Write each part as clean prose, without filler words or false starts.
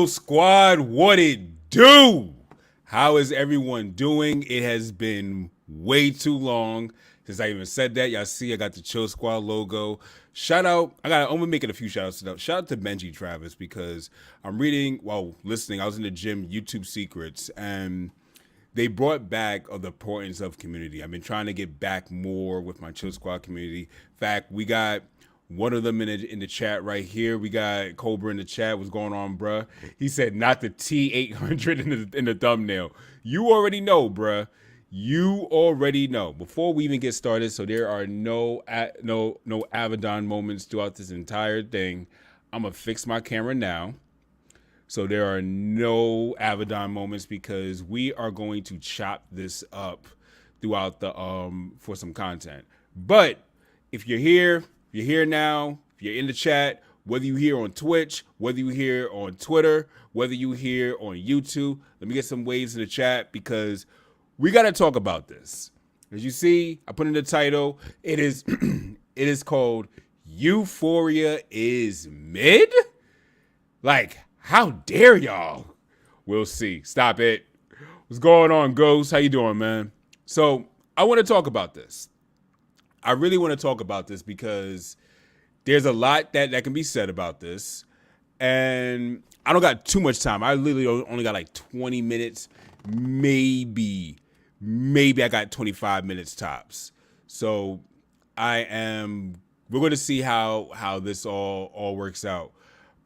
Chill Squad, what it do? How is everyone doing? It has been way too long since I even said that. Y'all see, I got the Chill Squad logo. Shout out, I'm gonna make it a few shout outs today. Shout out to Benji Travis because I'm reading while listening. I was in the gym, YouTube Secrets, and they brought back the importance of community. I've been trying to get back more with my Chill Squad community. In fact, we got one of them in the chat right here. We got Cobra in the chat. What's going on, bruh? He said, not the T800 in the thumbnail. You already know, bruh. You already know. Before we even get started, so there are no Avidan moments throughout this entire thing. I'm going to fix my camera now. So there are no Avidan moments because we are going to chop this up throughout the for some content. But if you're here now, if you're in the chat, whether you're here on Twitch, whether you're here on Twitter, whether you're here on YouTube, let me get some waves in the chat because we got to talk about this. As you see, I put in the title, it is it is called Euphoria is Mid? Like, how dare y'all? We'll see. Stop it. What's going on, Ghost? How you doing, man? So I want to talk about this. I really want to talk about this because there's a lot that can be said about this. And I don't got too much time. I literally only got like 20 minutes. Maybe I got 25 minutes tops. So we're going to see how this all works out.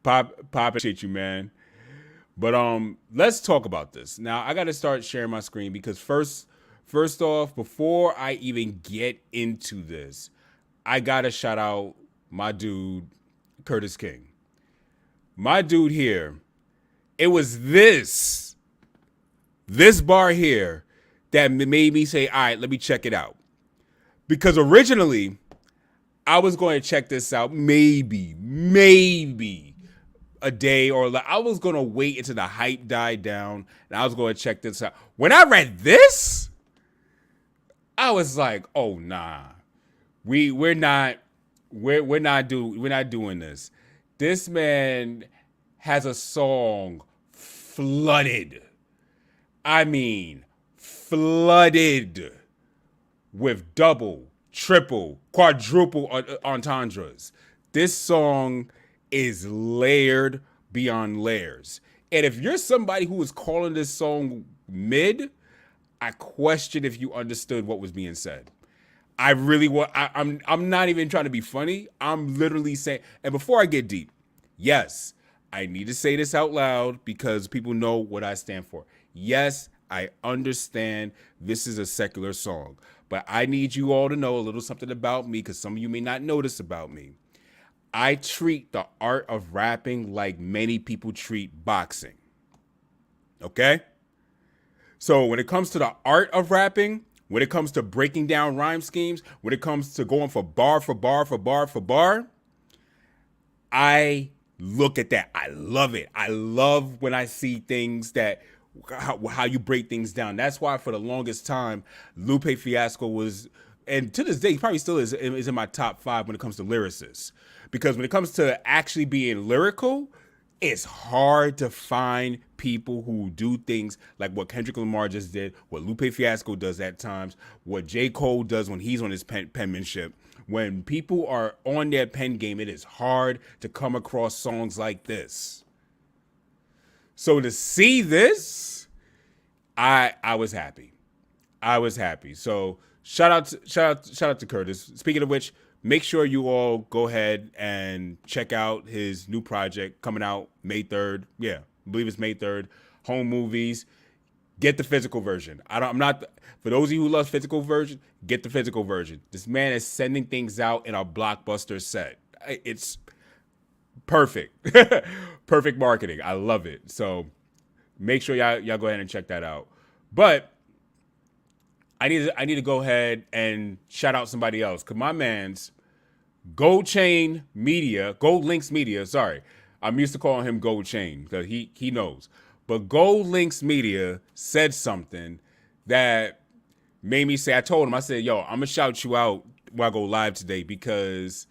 Pop, appreciate you, man. But let's talk about this. Now, I got to start sharing my screen because first off, before I even get into this, I got to shout out my dude, Curtis King. My dude here, it was this bar here that made me say, all right, let me check it out. Because originally, I was going to check this out maybe a day or I was going to wait until the hype died down and I was going to check this out. When I read this, I was like, oh nah. We're not doing this. This man has a song flooded. I mean, flooded with double, triple, quadruple entendres. This song is layered beyond layers. And if you're somebody who is calling this song mid, I question if you understood what was being said. I'm not even trying to be funny. I'm literally saying, and before I get deep, yes, I need to say this out loud because people know what I stand for. Yes, I understand this is a secular song, but I need you all to know a little something about me because some of you may not know this about me. I treat the art of rapping like many people treat boxing. Okay? So when it comes to the art of rapping, when it comes to breaking down rhyme schemes, when it comes to going for bar for bar for bar for bar, I look at that. I love it. I love when I see things that how you break things down. That's why for the longest time, Lupe Fiasco was, and to this day, he probably still is in my top 5 when it comes to lyricists. Because when it comes to actually being lyrical, it's hard to find people who do things like what Kendrick Lamar just did, what Lupe Fiasco does at times, what J. Cole does when he's on his penmanship. When people are on their pen game, it is hard to come across songs like this. So to see this, I was happy. I was happy. So shout out to Curtis. Speaking of which, make sure you all go ahead and check out his new project coming out May 3rd. Yeah, I believe it's May 3rd. Home Movies. Get the physical version. For those of you who love physical version, get the physical version. This man is sending things out in a blockbuster set. It's perfect. Perfect marketing. I love it. So make sure y'all go ahead and check that out. But I need to go ahead and shout out somebody else. Cause my man's Gold Links Media, sorry. I'm used to calling him Gold Chain because he knows. But Gold Links Media said something that made me say, I told him, I said, yo, I'm going to shout you out when I go live today because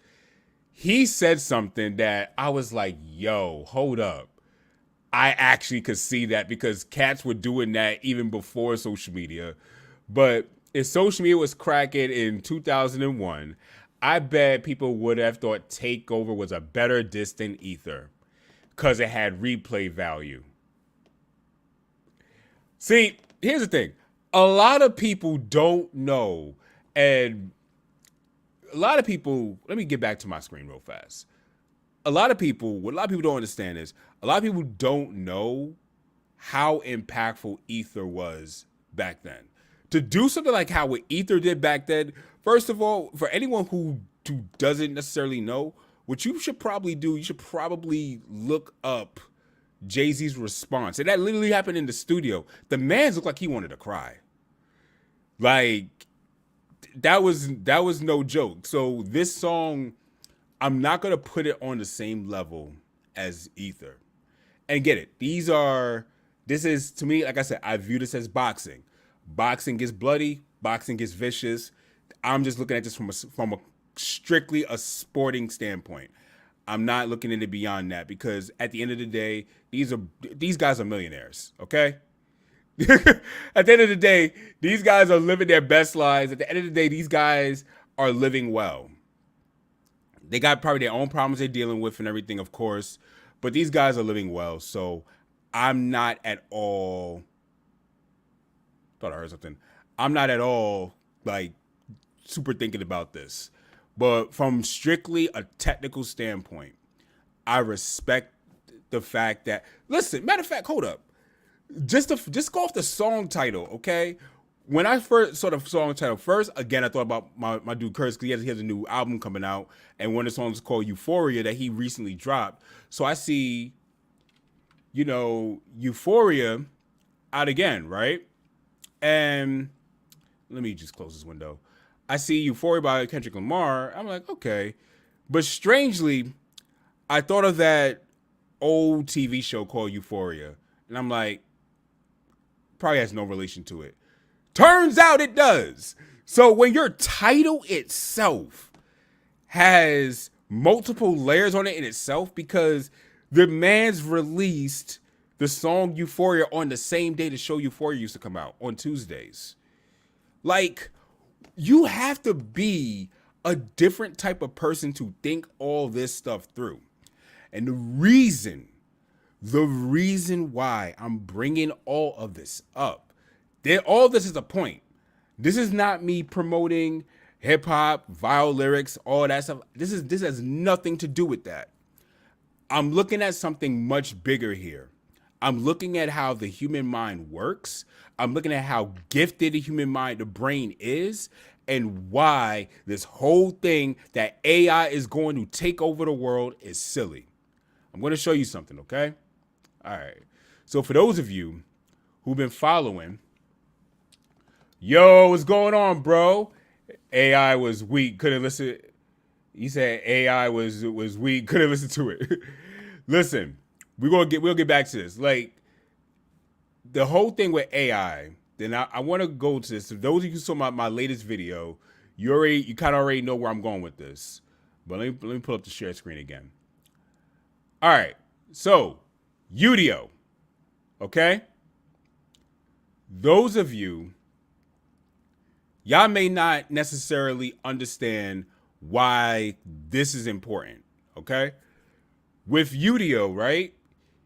he said something that I was like, yo, hold up. I actually could see that because cats were doing that even before social media. But if social media was cracking in 2001, I bet people would have thought Takeover was a better disc than Ether because it had replay value. See, here's the thing. A lot of people don't know, and a lot of people, let me get back to my screen real fast. What a lot of people don't understand is a lot of people don't know how impactful Ether was back then. To do something like how what Ether did back then, first of all, for anyone who doesn't necessarily know, what you should probably do, you should probably look up Jay-Z's response. And that literally happened in the studio. The man looked like he wanted to cry. Like, that was no joke. So this song, I'm not going to put it on the same level as Ether. And get it. This is, to me, like I said, I view this as boxing. Boxing gets bloody. Boxing gets vicious. I'm just looking at this from a strictly a sporting standpoint. I'm not looking at it beyond that because at the end of the day, these guys are millionaires, okay? At the end of the day, these guys are living their best lives. At the end of the day, these guys are living well. They got probably their own problems they're dealing with and everything, of course, but these guys are living well. So I'm not at all, thought I heard something. I'm not at all like super thinking about this. But from strictly a technical standpoint, I respect the fact that, listen, matter of fact, hold up. Just go off the song title, okay? When I first saw the song title, again, I thought about my dude Curtis because he has a new album coming out, and one of the songs is called Euphoria that he recently dropped. So I see, Euphoria out again, right? And let me just close this window. I see Euphoria by Kendrick Lamar. I'm like, okay. But strangely, I thought of that old TV show called Euphoria. And I'm like, probably has no relation to it. Turns out it does. So when your title itself has multiple layers on it in itself, because the man's released the song Euphoria on the same day the show Euphoria used to come out, on Tuesdays. Like, you have to be a different type of person to think all this stuff through. And the reason why I'm bringing all of this up, all this is a point. This is not me promoting hip hop, vile lyrics, all that stuff. This has nothing to do with that. I'm looking at something much bigger here. I'm looking at how the human mind works. I'm looking at how gifted the human mind, the brain is, and why this whole thing that AI is going to take over the world is silly. I'm going to show you something, okay? All right. So for those of you who've been following, yo, what's going on, bro? AI was weak, couldn't listen. He said AI was weak, couldn't listen to it. Listen, we'll get back to this. Like, the whole thing with AI, then I want to go to this. So those of you who saw my latest video, you kind of already know where I'm going with this. But let me pull up the share screen again. All right. So, Udio. Okay? Those of you, y'all may not necessarily understand why this is important. Okay? With Udio, right?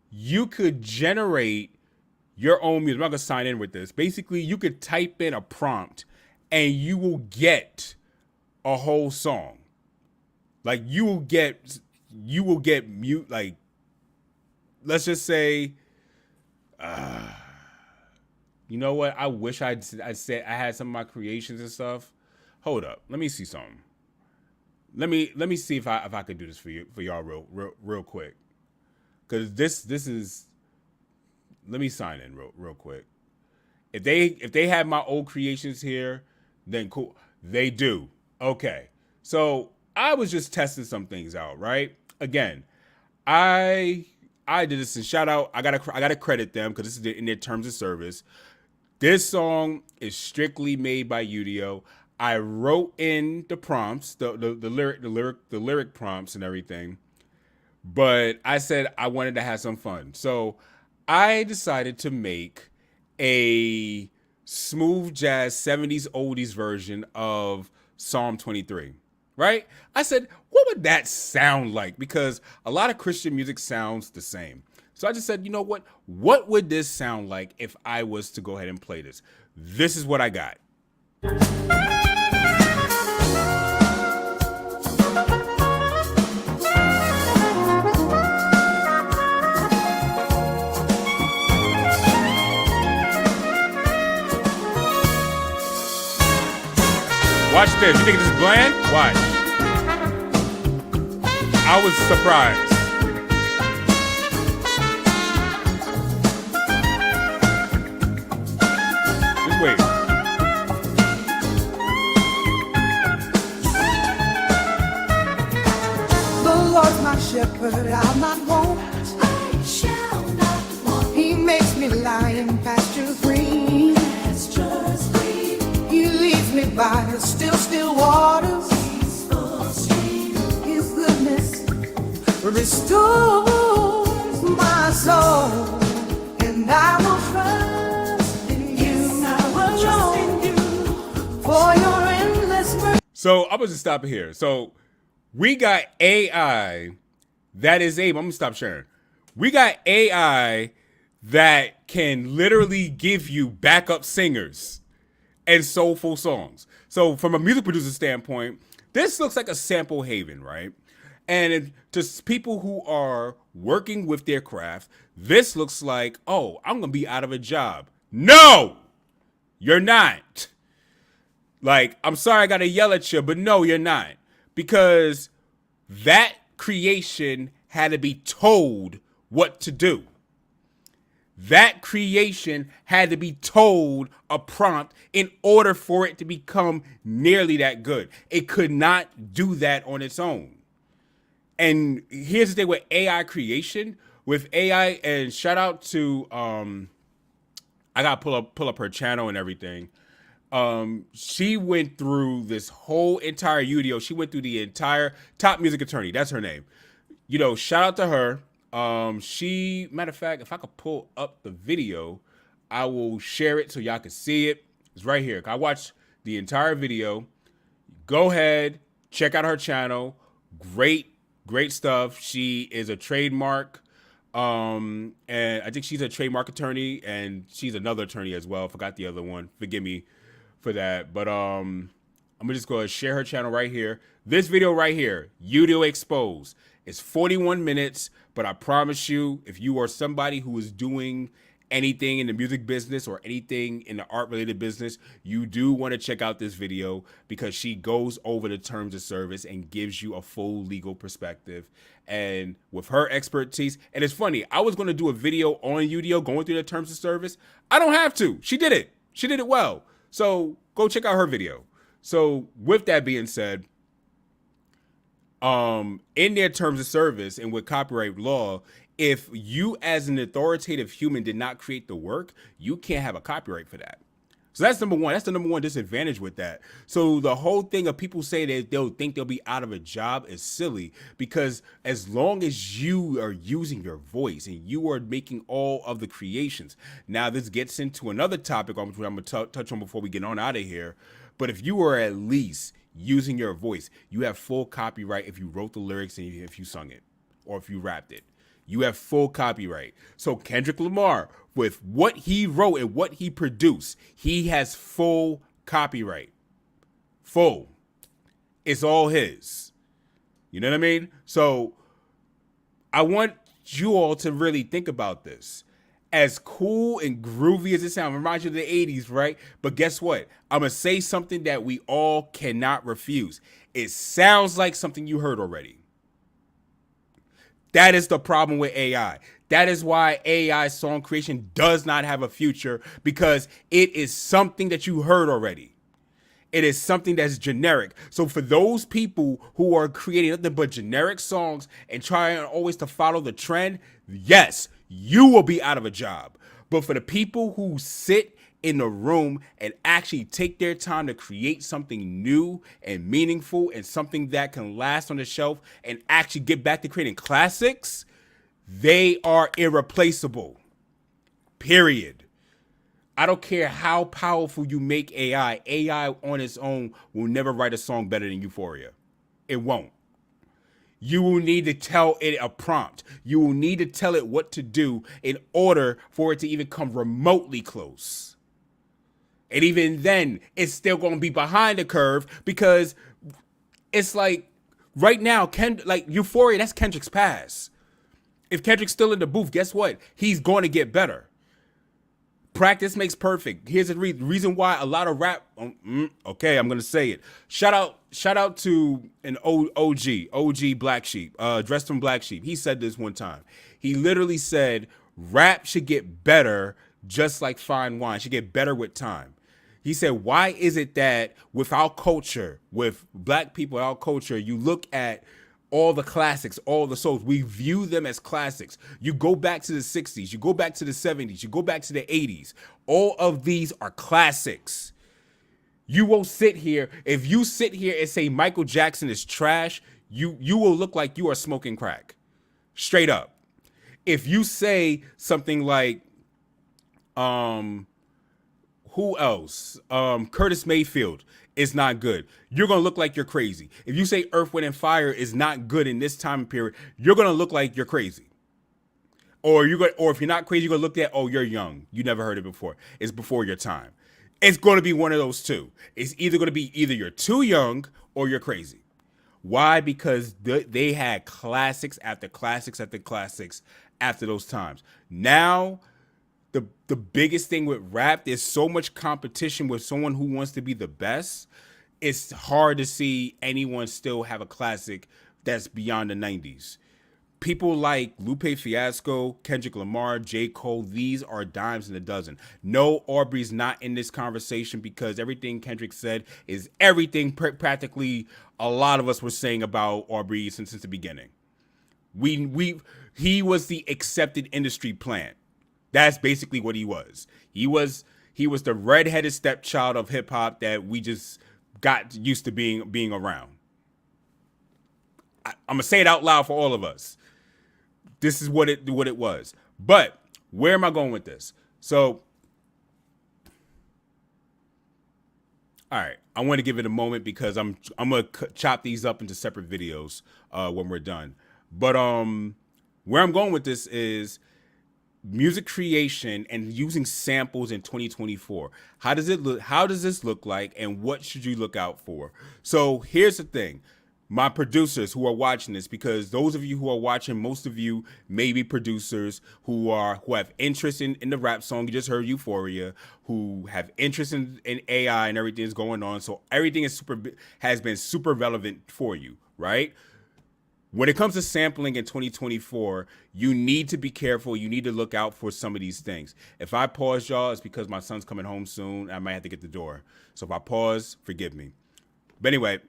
You could generate your own music. I'm not going to sign in with this. Basically, you could type in a prompt and you will get a whole song. Like, you will get mute, like, let's just say, you know what? I wish I said I had some of my creations and stuff. Hold up. Let me see something. Let me see if I could do this for y'all real quick. Cause this is, let me sign in real quick. If they have my old creations here, then cool. They do. Okay. So I was just testing some things out, right? Again, I did this, and shout out. I gotta credit them because this is in their terms of service. This song is strictly made by Udio. I wrote in the prompts, the lyric prompts and everything. But I said I wanted to have some fun. So I decided to make a smooth jazz 70s oldies version of Psalm 23, right? I said, what would that sound like? Because a lot of Christian music sounds the same. So I just said, you know what? What would this sound like if I was to go ahead and play this? This is what I got. Watch this. You think this is bland? Watch. I was surprised. Just wait. The Lord's my shepherd, I'll not want. I shall not want. He makes me lie in pastures green. Pastures green. He leads me by the still waters. Peaceful stream. His goodness restores my soul. And I will trust in you. I will trust in you for your endless mercy. So I'm going to stop it here. So we got AI that is able, I'm going to stop sharing. We got AI that can literally give you backup singers and soulful songs. So from a music producer standpoint, this looks like a sample haven, right? And to people who are working with their craft, this looks like, oh, I'm going to be out of a job. No, you're not. Like, I'm sorry I got to yell at you, but no, you're not. Because that creation had to be told what to do. That creation had to be told a prompt in order for it to become nearly that good. It could not do that on its own. And here's the thing with AI creation, with AI, and shout out to I gotta pull up her channel and everything. She went through this whole entire Udio. She went through the entire Top Music Attorney. That's her name. You know, shout out to her. She, matter of fact, if I could pull up the video, I will share it so y'all can see it. It's right here. I watched the entire video. Go ahead, check out her channel. Great stuff. She is a trademark. And I think she's a trademark attorney, and she's another attorney as well. Forgot the other one. Forgive me for that. But I'm gonna just go ahead and share her channel right here. This video right here, Udio Exposed. It's 41 minutes, but I promise you, if you are somebody who is doing anything in the music business or anything in the art related business, you do want to check out this video because she goes over the terms of service and gives you a full legal perspective. And with her expertise, and it's funny, I was going to do a video on Udio going through the terms of service. I don't have to. She did it. She did it well. So go check out her video. So with that being said, in their terms of service and with copyright law, if you as an authoritative human did not create the work, you can't have a copyright for that. So that's number one. That's the number one disadvantage with that. So the whole thing of people saying that they'll think they'll be out of a job is silly, because as long as you are using your voice and you are making all of the creations. Now this gets into another topic I'm going to touch on before we get on out of here. But if you are at least using your voice, you have full copyright if you wrote the lyrics and if you sung it or if you rapped it. You have full copyright. So Kendrick Lamar, with what he wrote and what he produced, he has full copyright. Full. It's all his. You know what I mean? So I want you all to really think about this. As cool and groovy as it sounds, reminds you of the 80s, right? But guess what? I'm going to say something that we all cannot refuse. It sounds like something you heard already. That is the problem with AI. That is why AI song creation does not have a future, because it is something that you heard already. It is something that's generic. So for those people who are creating nothing but generic songs and trying always to follow the trend, yes, you will be out of a job. But for the people who sit in the room and actually take their time to create something new and meaningful and something that can last on the shelf and actually get back to creating classics, they are irreplaceable. Period. I don't care how powerful you make AI. AI on its own will never write a song better than Euphoria. It won't. You will need to tell it a prompt. You will need to tell it what to do in order for it to even come remotely close. And even then, it's still going to be behind the curve because it's like right now, like Euphoria, that's Kendrick's past. If Kendrick's still in the booth, guess what? He's going to get better. Practice makes perfect. Here's the reason why a lot of rap. Okay, I'm gonna say it. Shout out to an OG Black Sheep, dressed from Black Sheep. He said this one time. He literally said, "Rap should get better, just like fine wine. Should get better with time." He said, "Why is it that with our culture, with Black people, our culture, you look at all the classics, all the souls, we view them as classics. You go back to the 60s, you go back to the 70s, you go back to the 80s. All of these are classics. You won't sit here. If you sit here and say Michael Jackson is trash, you will look like you are smoking crack. Straight up. If you say something like, who else? Curtis Mayfield is not good, you're gonna look like you're crazy. If you say Earth, Wind, and Fire is not good in this time period, you're gonna look like you're crazy. Or if you're not crazy, you're gonna look at, oh, you're young. You never heard it before. It's before your time. It's gonna be one of those two. It's either gonna be either you're too young or you're crazy. Why? Because they had classics after classics after classics after those times. Now, the biggest thing with rap, there's so much competition with someone who wants to be the best. It's hard to see anyone still have a classic that's beyond the 90s. People like Lupe Fiasco, Kendrick Lamar, J. Cole, these are dimes in a dozen. No, Aubrey's not in this conversation because everything Kendrick said is everything practically a lot of us were saying about Aubrey since the beginning. He was the accepted industry plant. That's basically what he was. He was the redheaded stepchild of hip hop that we just got used to being around. I'm gonna say it out loud for all of us. This is what it was. But where am I going with this? So, all right, I want to give it a moment because I'm gonna chop these up into separate videos when we're done. But where I'm going with this is music creation and using samples in 2024. How does it look? How does this look like, and what should you look out for? So here's the thing, my producers who are watching this, because those of you who are watching, most of you may be producers who have interest in the rap song. You just heard Euphoria, who have interest in AI and everything that's going on. So everything has been super relevant for you, right? When it comes to sampling in 2024, you need to be careful. You need to look out for some of these things. If I pause, y'all, it's because my son's coming home soon. I might have to get the door. So if I pause, forgive me. But anyway,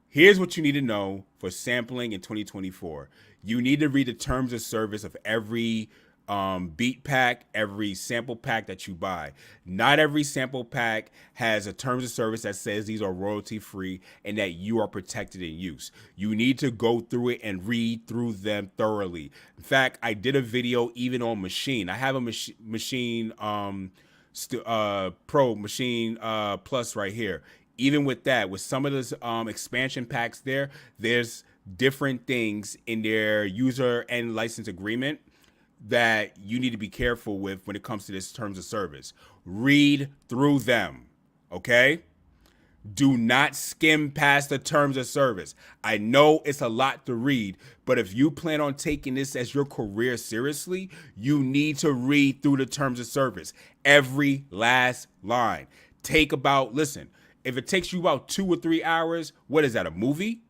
here's what you need to know for sampling in 2024. You need to read the terms of service of every beat pack, every sample pack that you buy. Not every sample pack has a terms of service that says these are royalty free and that you are protected in use. You need to go through it and read through them thoroughly. In fact, I did a video even on Maschine. I have a Maschine Pro, Maschine Plus right here. Even with that, with some of those expansion packs there's different things in their user and license agreement that you need to be careful with when it comes to this terms of service. Read through them, okay? Do not skim past the terms of service. I know it's a lot to read, but if you plan on taking this as your career seriously, you need to read through the terms of service. Every last line. Listen, if it takes you about 2 or 3 hours, what is that, a movie?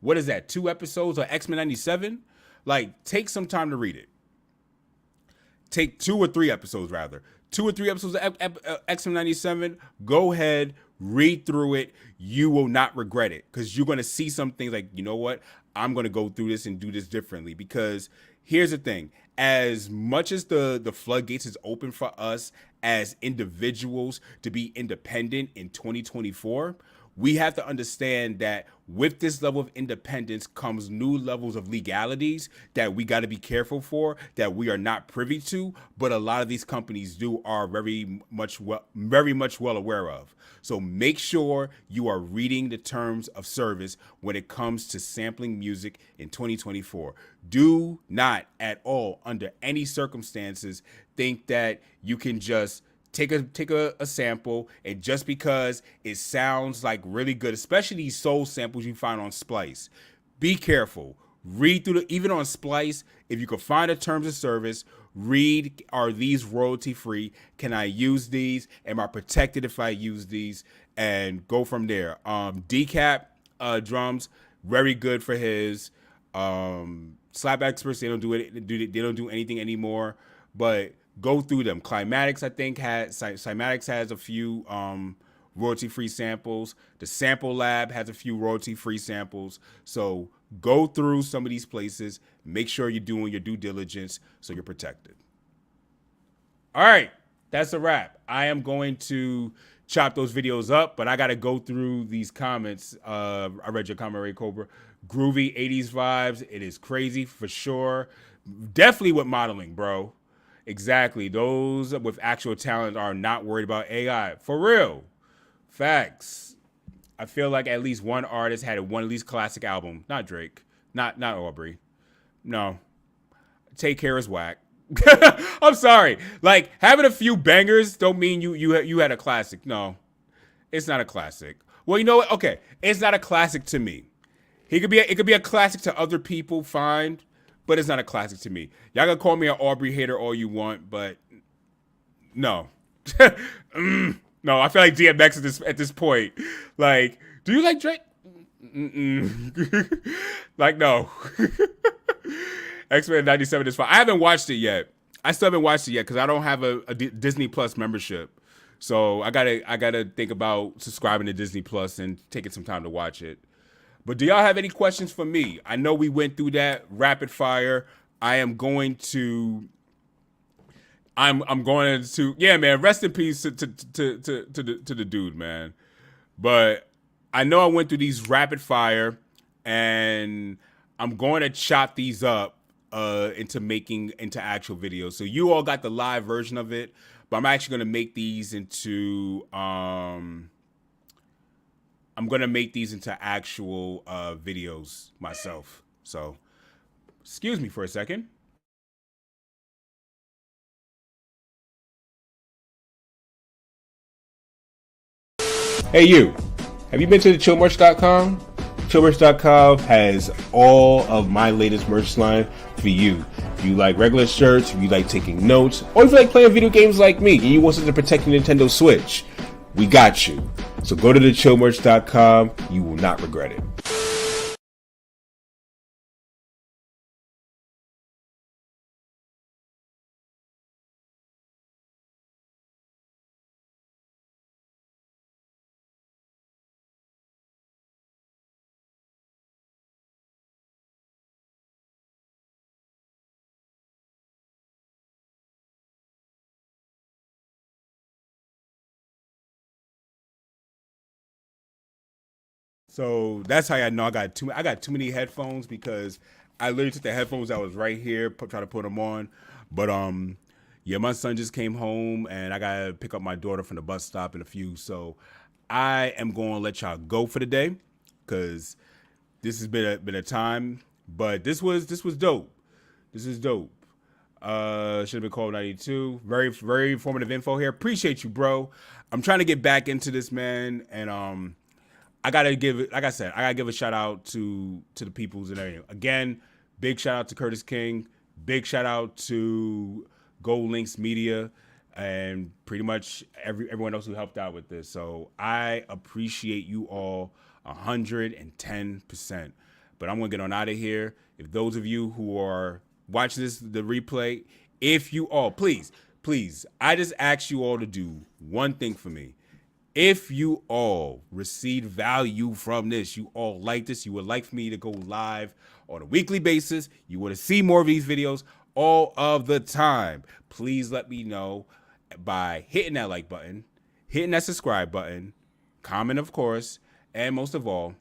What is that, 2 episodes of X-Men 97? Like, take some time to read it. Take 2 or 3 episodes, rather. 2 or 3 episodes of X-Men 97. Go ahead, read through it. You will not regret it because you're going to see some things like, you know what? I'm going to go through this and do this differently because here's the thing. As much as the floodgates is open for us as individuals to be independent in 2024, we have to understand that with this level of independence comes new levels of legalities that we got to be careful for, that we are not privy to, but a lot of these companies are very much well aware of. So make sure you are reading the terms of service when it comes to sampling music in 2024. Do not at all, under any circumstances, think that you can just take a sample, and just because it sounds like really good, especially these soul samples you find on Splice, be careful. Read through even on Splice, if you can find the terms of service, read, are these royalty free? Can I use these? Am I protected if I use these? And go from there. Decap drums, very good for his. Slap Experts, they don't do anything anymore, but go through them. Cymatics, I think, Cymatics has a few royalty-free samples. The Sample Lab has a few royalty-free samples. So go through some of these places. Make sure you're doing your due diligence so you're protected. All right, that's a wrap. I am going to chop those videos up, but I got to go through these comments. I read your comment, Ray Cobra. Groovy 80s vibes. It is crazy for sure. Definitely with modeling, bro. Exactly. Those with actual talent are not worried about AI. For real. Facts. I feel like at least one artist had one of these classic album. Not Drake. Not Aubrey. No. Take Care is whack. I'm sorry. Like, having a few bangers don't mean you had a classic. No. It's not a classic. Well, you know what? Okay. It's not a classic to me. It could be a classic to other people, fine. But it's not a classic to me. Y'all can call me an Aubrey hater all you want, but no. No, I feel like DMX at this point. Like, do you like Drake? Like, no. X-Men 97 is fine. I haven't watched it yet. I still haven't watched it yet because I don't have a Disney Plus membership. So I gotta think about subscribing to Disney Plus and taking some time to watch it. But do y'all have any questions for me? I know we went through that rapid fire. I'm going to, yeah, man. Rest in peace to the dude, man. But I know I went through these rapid fire, and I'm going to chop these up into actual videos. So you all got the live version of it, but I'm actually going to make these into actual videos myself. So, excuse me for a second. Hey, you. Have you been to the chillmerch.com? Chillmerch.com has all of my latest merch line for you. If you like regular shirts, if you like taking notes, or if you like playing video games like me and you want to protect your Nintendo Switch, we got you. So go to thechillmerch.com. You will not regret it. So that's how I know I got too many headphones, because I literally took the headphones that was right here, try to put them on. But yeah, my son just came home and I gotta pick up my daughter from the bus stop in a few. So I am going to let y'all go for the day, because this has been a time. But this was dope. This is dope. Should have been called 92. Very, very informative info here. Appreciate you, bro. I'm trying to get back into this, man, and I gotta give it, like I said, I gotta give a shout out to the peoples and everything. Again, big shout out to Curtis King, big shout out to Gold Links Media, and pretty much everyone else who helped out with this. So I appreciate you all 110%. But I'm gonna get on out of here. If those of you who are watching the replay, if you all, please, I just ask you all to do one thing for me. If you all receive value from this, you all like this, you would like for me to go live on a weekly basis, you want to see more of these videos all of the time, please let me know by hitting that like button, hitting that subscribe button, comment, of course, And most of all,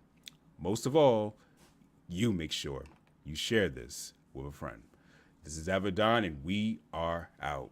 you make sure you share this with a friend. This is Avidan, and we are out.